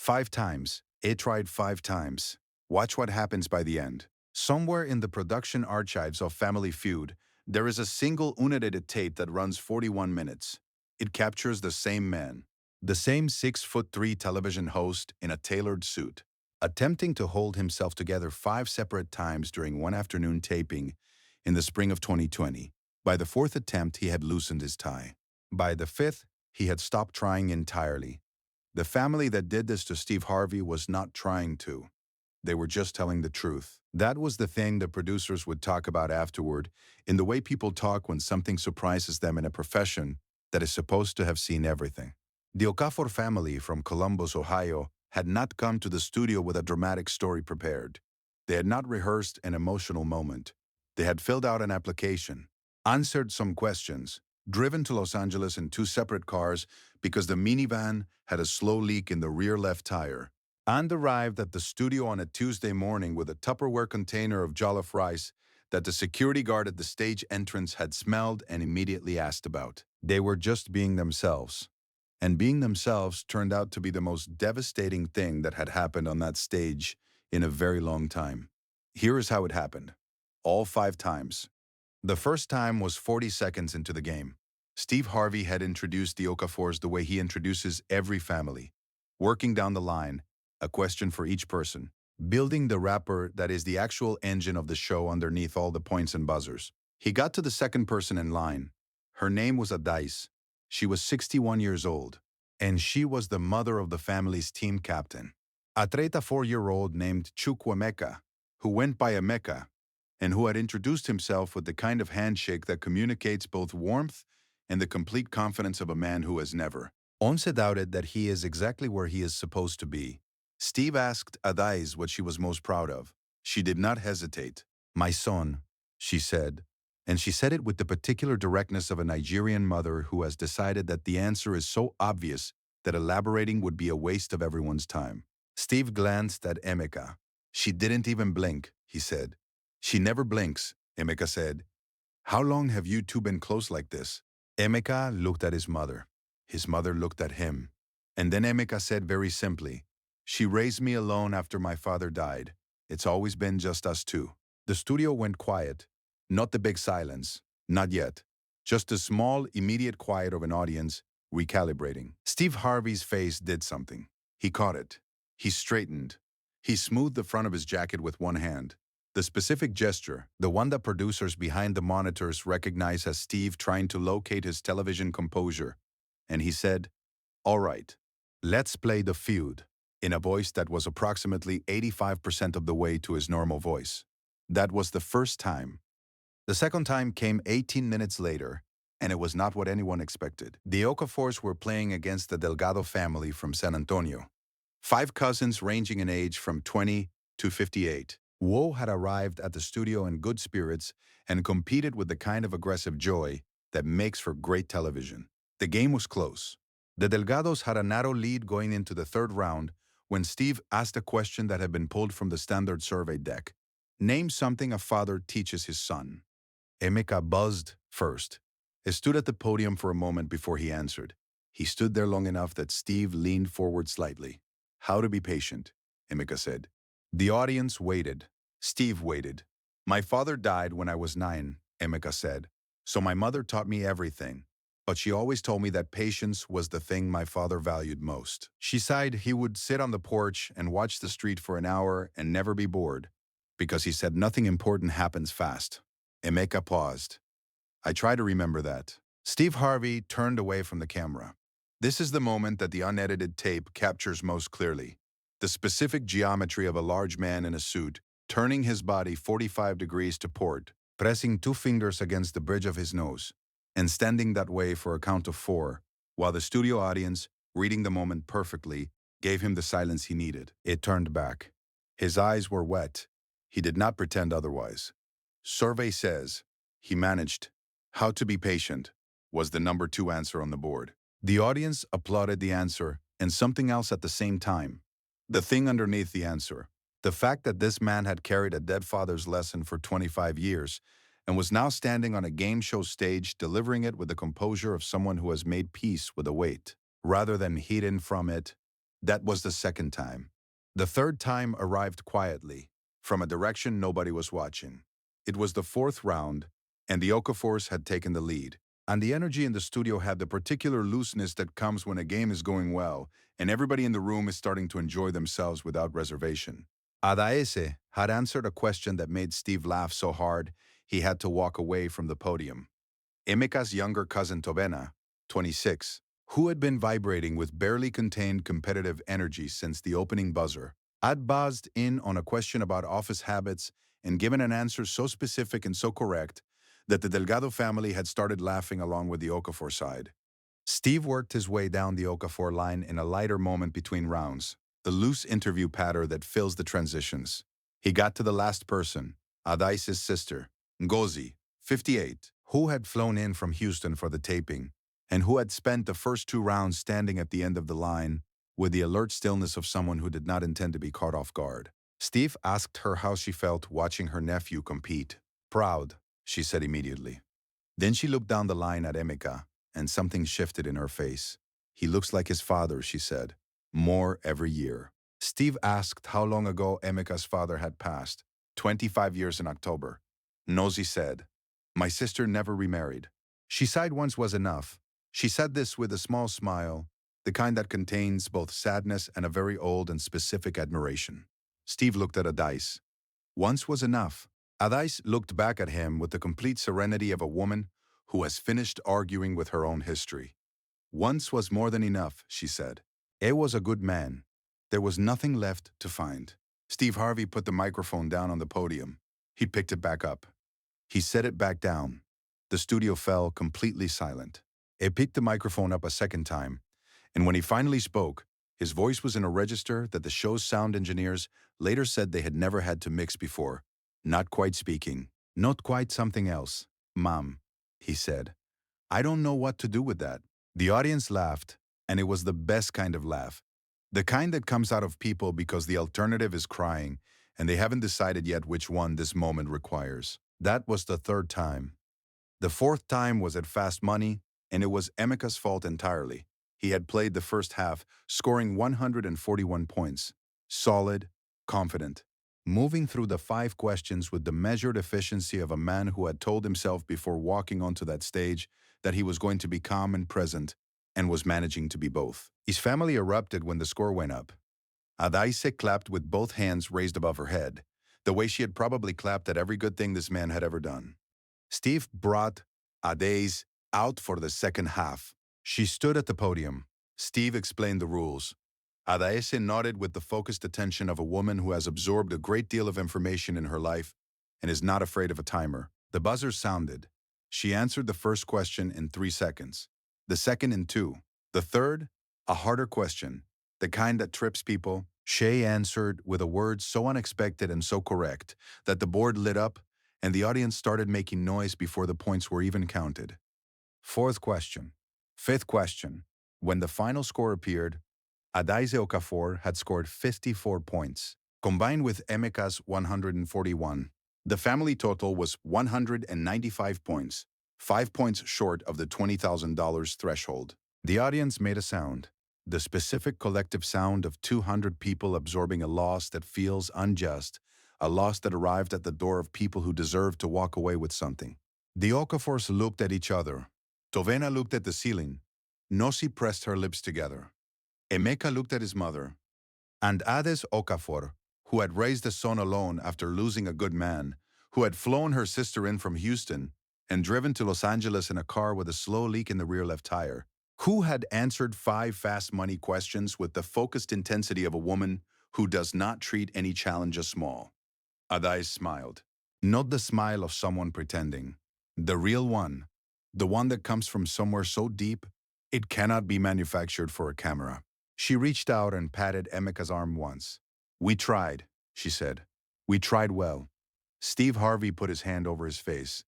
5 times. It tried 5 times. Watch what happens by the end. Somewhere in the production archives of Family Feud, there is a single unedited tape that runs 41 minutes. It captures the same man, the same 6'3" television host in a tailored suit, attempting to hold himself together 5 separate times during one afternoon taping in the spring of 2020. By the 4th attempt, he had loosened his tie. By the 5th, he had stopped trying entirely. The family that did this to Steve Harvey was not trying to. They were just telling the truth. That was the thing the producers would talk about afterward, in the way people talk when something surprises them in a profession that is supposed to have seen everything. The Okafor family from Columbus, Ohio, had not come to the studio with a dramatic story prepared. They had not rehearsed an emotional moment. They had filled out an application, answered some questions, driven to Los Angeles in 2 separate cars because the minivan had a slow leak in the rear left tire, and arrived at the studio on a Tuesday morning with a Tupperware container of jollof rice that the security guard at the stage entrance had smelled and immediately asked about. They were just being themselves. And being themselves turned out to be the most devastating thing that had happened on that stage in a very long time. Here is how it happened. All 5 times. The first time was 40 seconds into the game. Steve Harvey had introduced the Okafors the way he introduces every family, working down the line, a question for each person, building the rapper that is the actual engine of the show underneath all the points and buzzers. He got to the second person in line. Her name was Adais. She was 61 years old, and she was the mother of the family's team captain, a 34-year-old named Chukwuemeka, who went by Emeka, and who had introduced himself with the kind of handshake that communicates both warmth and the complete confidence of a man who has never once doubted that he is exactly where he is supposed to be. Steve asked Adais what she was most proud of. She did not hesitate. "My son," she said, and she said it with the particular directness of a Nigerian mother who has decided that the answer is so obvious that elaborating would be a waste of everyone's time. Steve glanced at Emeka. "She didn't even blink," he said. "She never blinks," Emeka said. "How long have you two been close like this?" Emeka looked at his mother. His mother looked at him. And then Emeka said very simply, "She raised me alone after my father died. It's always been just us two." The studio went quiet. Not the big silence. Not yet. Just the small, immediate quiet of an audience recalibrating. Steve Harvey's face did something. He caught it. He straightened. He smoothed the front of his jacket with one hand. The specific gesture, the one that producers behind the monitors recognize as Steve trying to locate his television composure. And he said, "All right, let's play the feud," in a voice that was approximately 85% of the way to his normal voice. That was the first time. The second time came 18 minutes later, and it was not what anyone expected. The Okafors were playing against the Delgado family from San Antonio. 5 cousins ranging in age from 20 to 58. Wo had arrived at the studio in good spirits and competed with the kind of aggressive joy that makes for great television. The game was close. The Delgados had a narrow lead going into the 3rd round when Steve asked a question that had been pulled from the standard survey deck. "Name something a father teaches his son." Emeka buzzed first. He stood at the podium for a moment before he answered. He stood there long enough that Steve leaned forward slightly. "How to be patient," Emeka said. The audience waited. Steve waited. "My father died when I was 9, Emeka said. "So my mother taught me everything. But she always told me that patience was the thing my father valued most." She sighed. "He would sit on the porch and watch the street for an hour and never be bored, because he said nothing important happens fast." Emeka paused. "I try to remember that." Steve Harvey turned away from the camera. This is the moment that the unedited tape captures most clearly. The specific geometry of a large man in a suit, turning his body 45 degrees to port, pressing 2 fingers against the bridge of his nose, and standing that way for a count of 4, while the studio audience, reading the moment perfectly, gave him the silence he needed. It turned back. His eyes were wet. He did not pretend otherwise. Survey says, he managed. "How to be patient," was the number 2 answer on the board. The audience applauded the answer and something else at the same time. The thing underneath the answer. The fact that this man had carried a dead father's lesson for 25 years and was now standing on a game show stage delivering it with the composure of someone who has made peace with a weight, rather than hidden from it, That was the second time. The third time arrived quietly, from a direction nobody was watching. It was the fourth round, and the Okafors had taken the lead. And the energy in the studio had the particular looseness that comes when a game is going well, and everybody in the room is starting to enjoy themselves without reservation. Adaese had answered a question that made Steve laugh so hard he had to walk away from the podium. Emeka's younger cousin Tovena, 26, who had been vibrating with barely contained competitive energy since the opening buzzer, had buzzed in on a question about office habits and given an answer so specific and so correct that the Delgado family had started laughing along with the Okafor side. Steve worked his way down the Okafor line in a lighter moment between rounds, the loose interview patter that fills the transitions. He got to the last person, Adaise's sister, Ngozi, 58, who had flown in from Houston for the taping, and who had spent the first two rounds standing at the end of the line with the alert stillness of someone who did not intend to be caught off guard. Steve asked her how she felt watching her nephew compete. Proud, she said immediately. Then she looked down the line at Emeka, and something shifted in her face. He looks like his father, she said. More every year. Steve asked how long ago Emeka's father had passed. 25 years in October. Nosy said, my sister never remarried. She sighed once was enough. She said this with a small smile, the kind that contains both sadness and a very old and specific admiration. Steve looked at Adais. Once was enough. Adais looked back at him with the complete serenity of a woman who has finished arguing with her own history. Once was more than enough, she said. E was a good man. There was nothing left to find. Steve Harvey put the microphone down on the podium. He picked it back up. He set it back down. The studio fell completely silent. He picked the microphone up a second time, and when he finally spoke, his voice was in a register that the show's sound engineers later said they had never had to mix before. Not quite speaking. Not quite something else. Mom, he said. I don't know what to do with that. The audience laughed, and it was the best kind of laugh. The kind that comes out of people because the alternative is crying, and they haven't decided yet which one this moment requires. That was the third time. The fourth time was at fast money, and it was Emeka's fault entirely. He had played the first half, scoring 141 points. Solid, confident. Moving through the 5 questions with the measured efficiency of a man who had told himself before walking onto that stage that he was going to be calm and present, and was managing to be both. His family erupted when the score went up. Adaise clapped with both hands raised above her head, the way she had probably clapped at every good thing this man had ever done. Steve brought Adaise out for the second half. She stood at the podium. Steve explained the rules. Adaise nodded with the focused attention of a woman who has absorbed a great deal of information in her life and is not afraid of a timer. The buzzer sounded. She answered the first question in 3 seconds, the second in 2, the third, a harder question, the kind that trips people. Shay answered with a word so unexpected and so correct that the board lit up and the audience started making noise before the points were even counted. Fourth question. Fifth question. When the final score appeared, Adaise Okafor had scored 54 points. Combined with Emeka's 141, the family total was 195 points, 5 points short of the $20,000 threshold. The audience made a sound, the specific collective sound of 200 people absorbing a loss that feels unjust, a loss that arrived at the door of people who deserve to walk away with something. The Okafors looked at each other. Tovena looked at the ceiling. Nosi pressed her lips together. Emeka looked at his mother. And Ades Okafor, who had raised a son alone after losing a good man, who had flown her sister in from Houston and driven to Los Angeles in a car with a slow leak in the rear left tire, who had answered 5 fast money questions with the focused intensity of a woman who does not treat any challenge as small. Adais smiled. Not the smile of someone pretending. The real one. The one that comes from somewhere so deep, it cannot be manufactured for a camera. She reached out and patted Emeka's arm once. We tried, she said. We tried well. Steve Harvey put his hand over his face.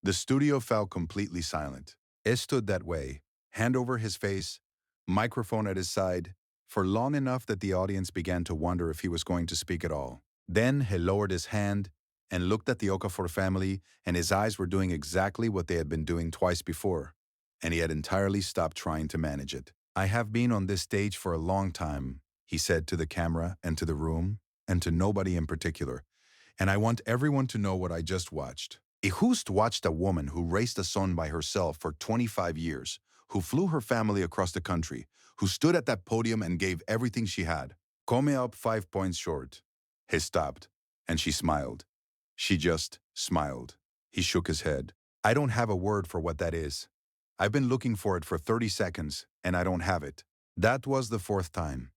The studio fell completely silent. It stood that way, hand over his face, microphone at his side, for long enough that the audience began to wonder if he was going to speak at all. Then he lowered his hand and looked at the Okafor family, and his eyes were doing exactly what they had been doing twice before, and he had entirely stopped trying to manage it. I have been on this stage for a long time, he said to the camera and to the room, and to nobody in particular. And I want everyone to know what I just watched. A host watched a woman who raised a son by herself for 25 years, who flew her family across the country, who stood at that podium and gave everything she had. Come up 5 points short. He stopped, and she smiled. She just smiled. He shook his head. I don't have a word for what that is. I've been looking for it for 30 seconds, and I don't have it. That was the fourth time.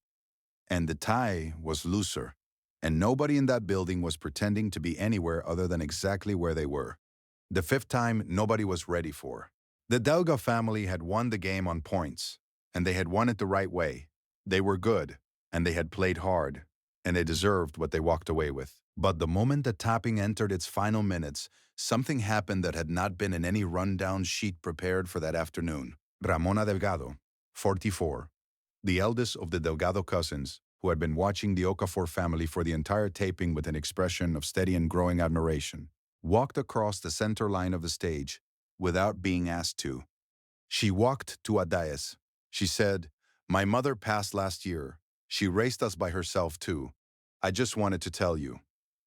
And the tie was looser. And nobody in that building was pretending to be anywhere other than exactly where they were. The fifth time, nobody was ready for. The Delga family had won the game on points, and they had won it the right way. They were good, and they had played hard, and they deserved what they walked away with. But the moment the tapping entered its final minutes, something happened that had not been in any rundown sheet prepared for that afternoon. Ramona Delgado, 44, the eldest of the Delgado cousins, who had been watching the Okafor family for the entire taping with an expression of steady and growing admiration, walked across the center line of the stage without being asked to. She walked to a dais. She said, "My mother passed last year. She raised us by herself too. I just wanted to tell you."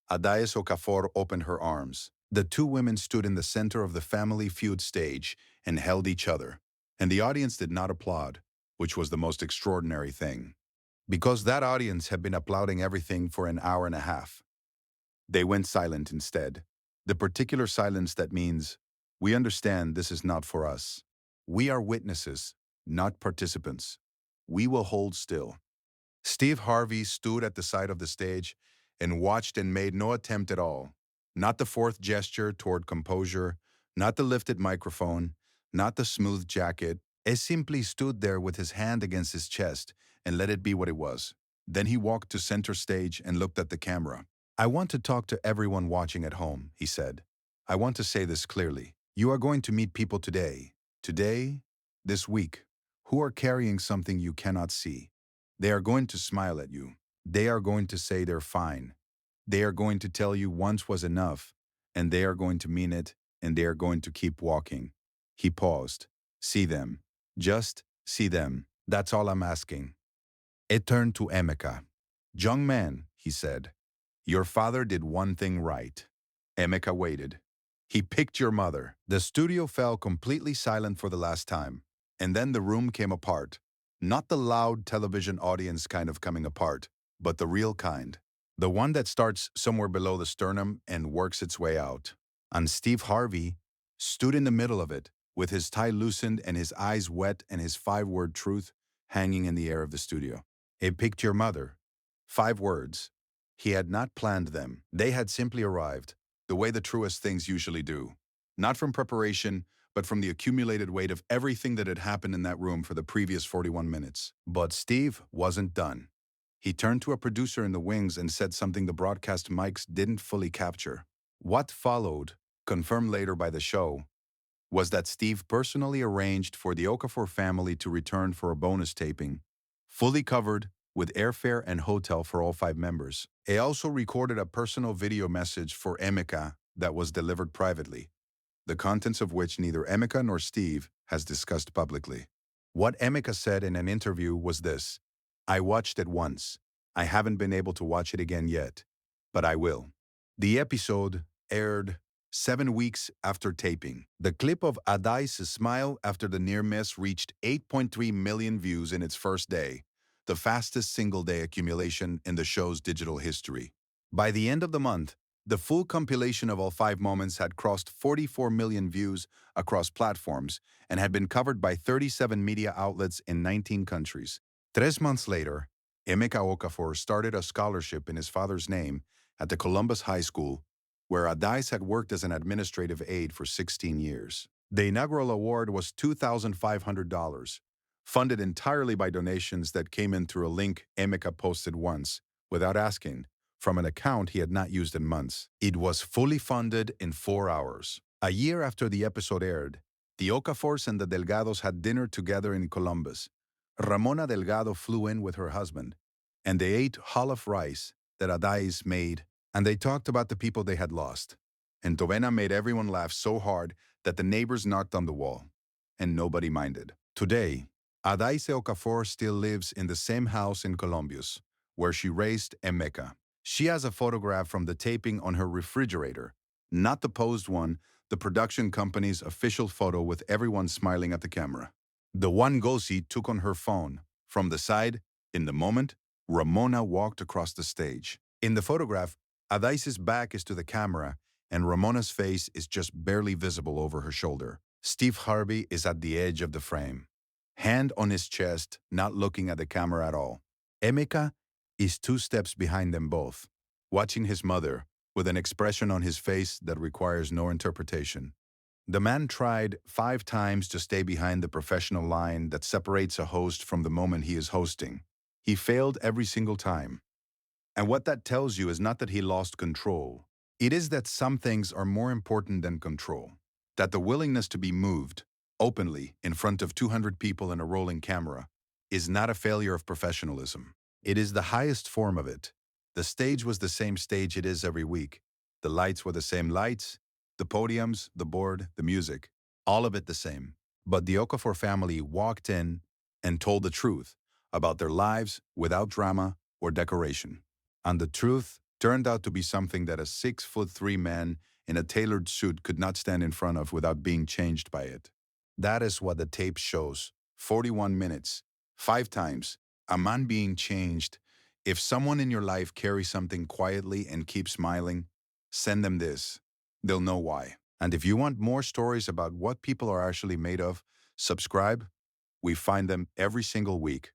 Adais Okafor opened her arms. The two women stood in the center of the family feud stage and held each other. And the audience did not applaud, which was the most extraordinary thing, because that audience had been applauding everything for an hour and a half. They went silent instead. The particular silence that means, we understand this is not for us. We are witnesses, not participants. We will hold still. Steve Harvey stood at the side of the stage and watched and made no attempt at all. Not the fourth gesture toward composure, not the lifted microphone, not the smooth jacket. He simply stood there with his hand against his chest and let it be what it was. Then he walked to center stage and looked at the camera. I want to talk to everyone watching at home, he said. I want to say this clearly. You are going to meet people today, this week, who are carrying something you cannot see. They are going to smile at you. They are going to say they're fine. They are going to tell you once was enough, and they are going to mean it, and they are going to keep walking. He paused. See them. Just see them. That's all I'm asking. It turned to Emeka. Young man, he said, your father did one thing right. Emeka waited. He picked your mother. The studio fell completely silent for the last time, and then the room came apart. Not the loud television audience kind of coming apart, but the real kind. The one that starts somewhere below the sternum and works its way out. And Steve Harvey stood in the middle of it, with his tie loosened and his eyes wet and his five-word truth hanging in the air of the studio. He picked your mother. 5 words. He had not planned them. They had simply arrived, the way the truest things usually do. Not from preparation, but from the accumulated weight of everything that had happened in that room for the previous 41 minutes. But Steve wasn't done. He turned to a producer in the wings and said something the broadcast mics didn't fully capture. What followed, confirmed later by the show, was that Steve personally arranged for the Okafor family to return for a bonus taping, fully covered, with airfare and hotel for all 5 members. He also recorded a personal video message for Emeka that was delivered privately, the contents of which neither Emeka nor Steve has discussed publicly. What Emeka said in an interview was this: I watched it once. I haven't been able to watch it again yet, but I will. The episode aired 7 weeks after taping. The clip of Adai's smile after the near miss reached 8.3 million views in its first day, the fastest single-day accumulation in the show's digital history. By the end of the month, the full compilation of all 5 moments had crossed 44 million views across platforms and had been covered by 37 media outlets in 19 countries. 3 months later, Emeka Okafor started a scholarship in his father's name at the Columbus High School, where Adais had worked as an administrative aide for 16 years. The inaugural award was $2,500, funded entirely by donations that came in through a link Emeka posted once, without asking, from an account he had not used in months. It was fully funded in 4 hours. A year after the episode aired, the Okafors and the Delgados had dinner together in Columbus. Ramona Delgado flew in with her husband, and they ate jollof rice that Adais made, and they talked about the people they had lost. And Tovena made everyone laugh so hard that the neighbors knocked on the wall, and nobody minded. Today, Adaise Okafor still lives in the same house in Columbus, where she raised Emeka. She has a photograph from the taping on her refrigerator, not the posed one, the production company's official photo with everyone smiling at the camera. The one Gosi took on her phone. From the side, in the moment, Ramona walked across the stage. In the photograph, Adaise's back is to the camera, and Ramona's face is just barely visible over her shoulder. Steve Harvey is at the edge of the frame, hand on his chest, not looking at the camera at all. Emeka is 2 steps behind them both, watching his mother, with an expression on his face that requires no interpretation. The man tried 5 times to stay behind the professional line that separates a host from the moment he is hosting. He failed every single time. And what that tells you is not that he lost control. It is that some things are more important than control. That the willingness to be moved, openly, in front of 200 people in a rolling camera, is not a failure of professionalism. It is the highest form of it. The stage was the same stage it is every week. The lights were the same lights, the podiums, the board, the music, all of it the same. But the Okafor family walked in and told the truth about their lives without drama or decoration. And the truth turned out to be something that a 6'3" man in a tailored suit could not stand in front of without being changed by it. That is what the tape shows. 41 minutes, 5 times, a man being changed. If someone in your life carries something quietly and keeps smiling, send them this. They'll know why. And if you want more stories about what people are actually made of, subscribe. We find them every single week.